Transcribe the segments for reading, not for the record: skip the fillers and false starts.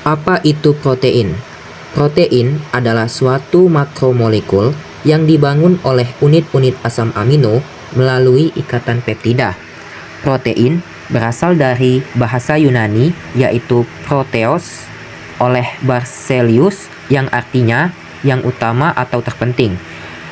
Apa itu protein? Protein adalah suatu makromolekul yang dibangun oleh unit-unit asam amino melalui ikatan peptida. Protein berasal dari bahasa Yunani yaitu proteos oleh Berzelius yang artinya yang utama atau terpenting.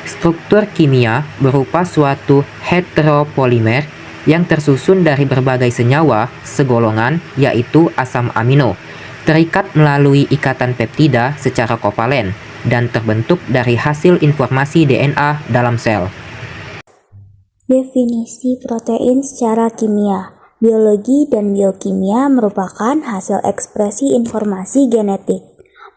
Struktur kimia berupa suatu heteropolimer yang tersusun dari berbagai senyawa segolongan yaitu asam amino, terikat melalui ikatan peptida secara kovalen dan terbentuk dari hasil informasi DNA dalam sel. Definisi protein secara kimia. Biologi dan biokimia merupakan hasil ekspresi informasi genetik.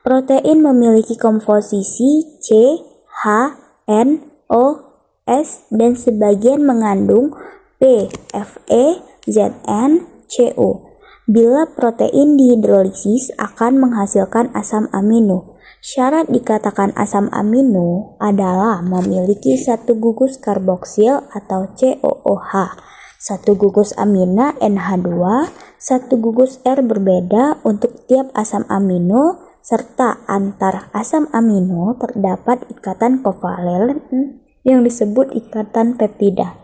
Protein memiliki komposisi C, H, N, O, S, dan sebagian mengandung P, Fe, Zn, Co. Bila protein dihidrolisis akan menghasilkan asam amino. Syarat dikatakan asam amino adalah memiliki satu gugus karboksil atau COOH, satu gugus amina NH2, satu gugus R berbeda untuk tiap asam amino, serta antar asam amino terdapat ikatan kovalen yang disebut ikatan peptida.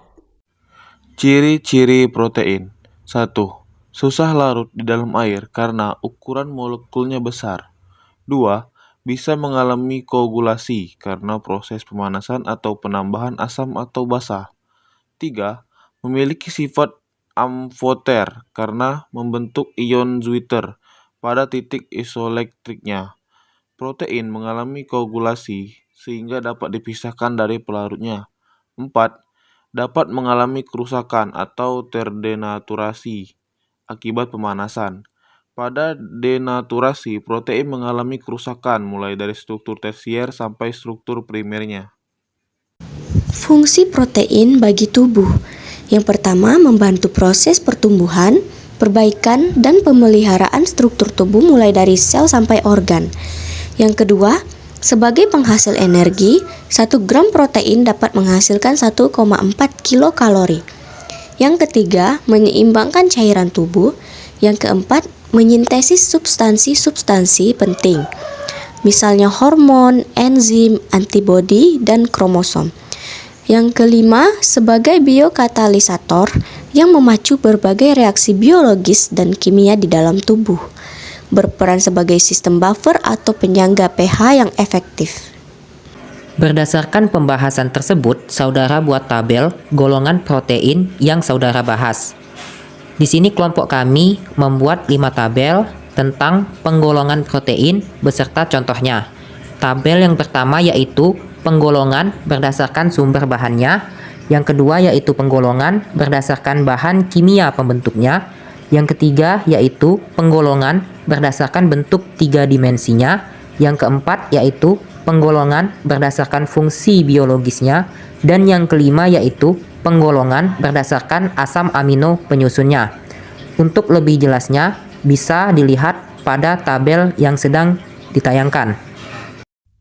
Ciri-ciri protein. 1. Susah larut di dalam air karena ukuran molekulnya besar. 2. Bisa mengalami koagulasi karena proses pemanasan atau penambahan asam atau basa. 3. Memiliki sifat amfoter karena membentuk ion Zwitter pada titik isoelektriknya. Protein mengalami koagulasi sehingga dapat dipisahkan dari pelarutnya. 4. Dapat mengalami kerusakan atau terdenaturasi akibat pemanasan. Pada denaturasi, protein mengalami kerusakan mulai dari struktur tersier sampai struktur primernya. Fungsi protein bagi tubuh. Yang pertama, membantu proses pertumbuhan, perbaikan, dan pemeliharaan struktur tubuh mulai dari sel sampai organ. Yang kedua, sebagai penghasil energi, 1 gram protein dapat menghasilkan 1,4 kilokalori. Yang ketiga, menyeimbangkan cairan tubuh. Yang keempat, menyintesis substansi-substansi penting, misalnya hormon, enzim, antibodi, dan kromosom. Yang kelima, sebagai biokatalisator yang memacu berbagai reaksi biologis dan kimia di dalam tubuh, berperan sebagai sistem buffer atau penyangga pH yang efektif. Berdasarkan pembahasan tersebut, saudara buat tabel golongan protein yang saudara bahas. Di sini kelompok kami membuat 5 tabel tentang penggolongan protein beserta contohnya. Tabel yang pertama yaitu penggolongan berdasarkan sumber bahannya, yang kedua yaitu penggolongan berdasarkan bahan kimia pembentuknya, yang ketiga yaitu penggolongan berdasarkan bentuk 3 dimensinya, yang keempat yaitu penggolongan berdasarkan fungsi biologisnya, dan yang kelima yaitu penggolongan berdasarkan asam amino penyusunnya. Untuk lebih jelasnya bisa dilihat pada tabel yang sedang ditayangkan.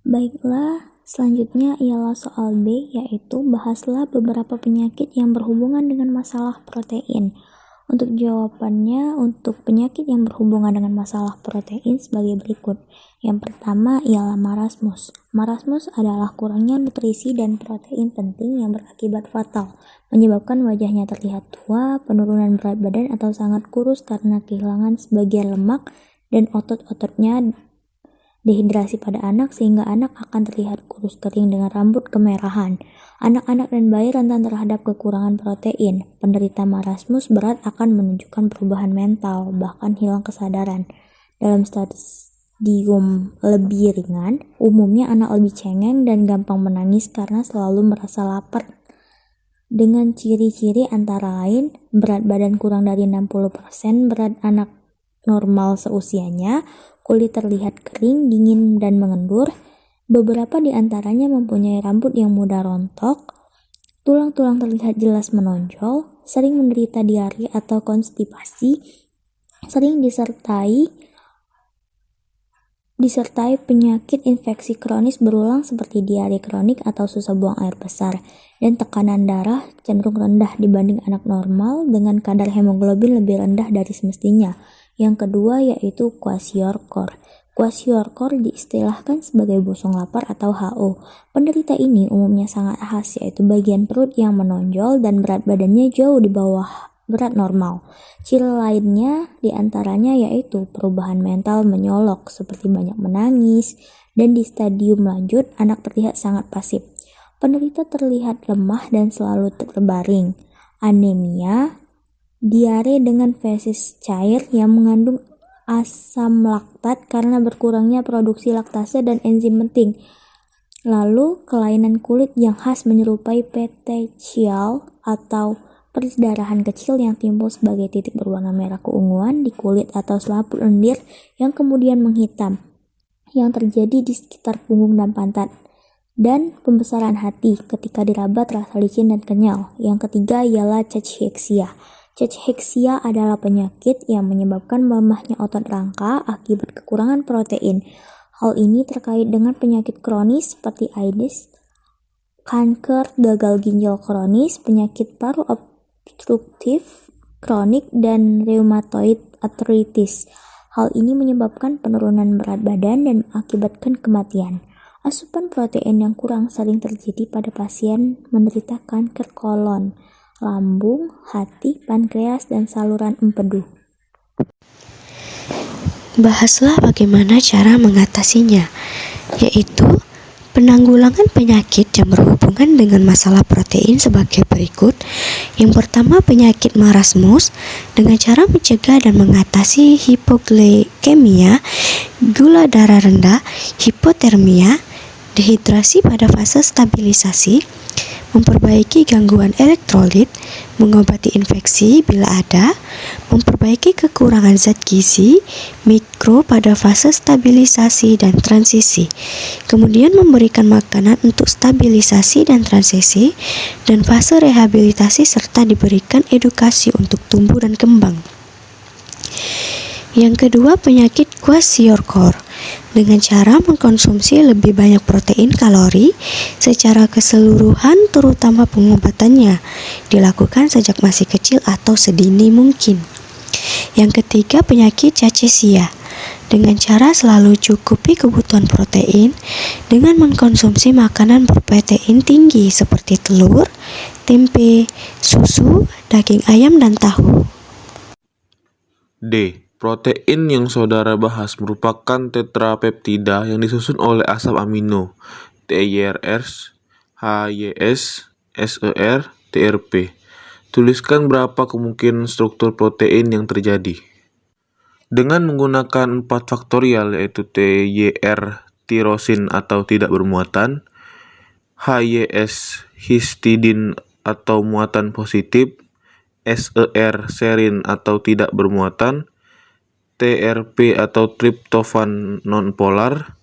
Baiklah, selanjutnya ialah soal B, yaitu bahaslah beberapa penyakit yang berhubungan dengan masalah protein. Untuk jawabannya, untuk penyakit yang berhubungan dengan masalah protein sebagai berikut. Yang pertama ialah marasmus. Marasmus adalah kurangnya nutrisi dan protein penting yang berakibat fatal, menyebabkan wajahnya terlihat tua, penurunan berat badan atau sangat kurus karena kehilangan sebagian lemak dan otot-ototnya, dehidrasi pada anak sehingga anak akan terlihat kurus kering dengan rambut kemerahan. Anak-anak dan bayi rentan terhadap kekurangan protein. Penderita marasmus berat akan menunjukkan perubahan mental, bahkan hilang kesadaran. Dalam stadium lebih ringan, umumnya anak lebih cengeng dan gampang menangis karena selalu merasa lapar. Dengan ciri-ciri antara lain, berat badan kurang dari 60% berat anak normal seusianya, kulit terlihat kering, dingin, dan mengendur. Beberapa di antaranya mempunyai rambut yang mudah rontok, tulang-tulang terlihat jelas menonjol, sering menderita diare atau konstipasi, sering disertai penyakit infeksi kronis berulang seperti diare kronik atau susah buang air besar, dan tekanan darah cenderung rendah dibanding anak normal dengan kadar hemoglobin lebih rendah dari semestinya. Yang kedua yaitu kwashiorkor. Kwashiorkor diistilahkan sebagai bosong lapar atau HO. Penderita ini umumnya sangat khas, yaitu bagian perut yang menonjol dan berat badannya jauh di bawah berat normal. Ciri lainnya diantaranya yaitu perubahan mental menyolok seperti banyak menangis, dan di stadium lanjut anak terlihat sangat pasif. Penderita terlihat lemah dan selalu terbaring. Anemia, diare dengan feses cair yang mengandung asam laktat karena berkurangnya produksi laktase dan enzim penting. Lalu, kelainan kulit yang khas menyerupai petechial atau perdarahan kecil yang timbul sebagai titik berwarna merah keunguan di kulit atau selaput lendir yang kemudian menghitam, yang terjadi di sekitar punggung dan pantat. Dan pembesaran hati ketika diraba terasa licin dan kenyal. Yang ketiga ialah cachexia. Cachexia adalah penyakit yang menyebabkan melemahnya otot rangka akibat kekurangan protein. Hal ini terkait dengan penyakit kronis seperti AIDS, kanker gagal ginjal kronis, penyakit paru obstruktif kronik, dan rheumatoid arthritis. Hal ini menyebabkan penurunan berat badan dan mengakibatkan kematian. Asupan protein yang kurang sering terjadi pada pasien menderita kanker kolon, lambung, hati, pankreas, dan saluran empedu. Bahaslah bagaimana cara mengatasinya, yaitu penanggulangan penyakit yang berhubungan dengan masalah protein sebagai berikut. Yang pertama, penyakit marasmus dengan cara mencegah dan mengatasi hipoglikemia, gula darah rendah, hipotermia, dehidrasi pada fase stabilisasi, memperbaiki gangguan elektrolit, mengobati infeksi bila ada, memperbaiki kekurangan zat gizi, mikro pada fase stabilisasi dan transisi, kemudian memberikan makanan untuk stabilisasi dan transisi, dan fase rehabilitasi serta diberikan edukasi untuk tumbuh dan kembang. Yang kedua, penyakit kwashiorkor dengan cara mengkonsumsi lebih banyak protein kalori secara keseluruhan, terutama pengobatannya dilakukan sejak masih kecil atau sedini mungkin. Yang ketiga, penyakit cachexia dengan cara selalu cukupi kebutuhan protein dengan mengkonsumsi makanan berprotein tinggi seperti telur, tempe, susu, daging ayam, dan tahu. D. Protein yang saudara bahas merupakan tetrapeptida yang disusun oleh asam amino TYR, HYS, SER, TRP. Tuliskan berapa kemungkinan struktur protein yang terjadi. Dengan menggunakan 4 faktorial yaitu TYR, tirosin atau tidak bermuatan, HYS, histidin atau muatan positif, SER, serin atau tidak bermuatan, TRP atau triptofan nonpolar,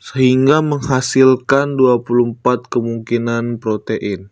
sehingga menghasilkan 24 kemungkinan protein.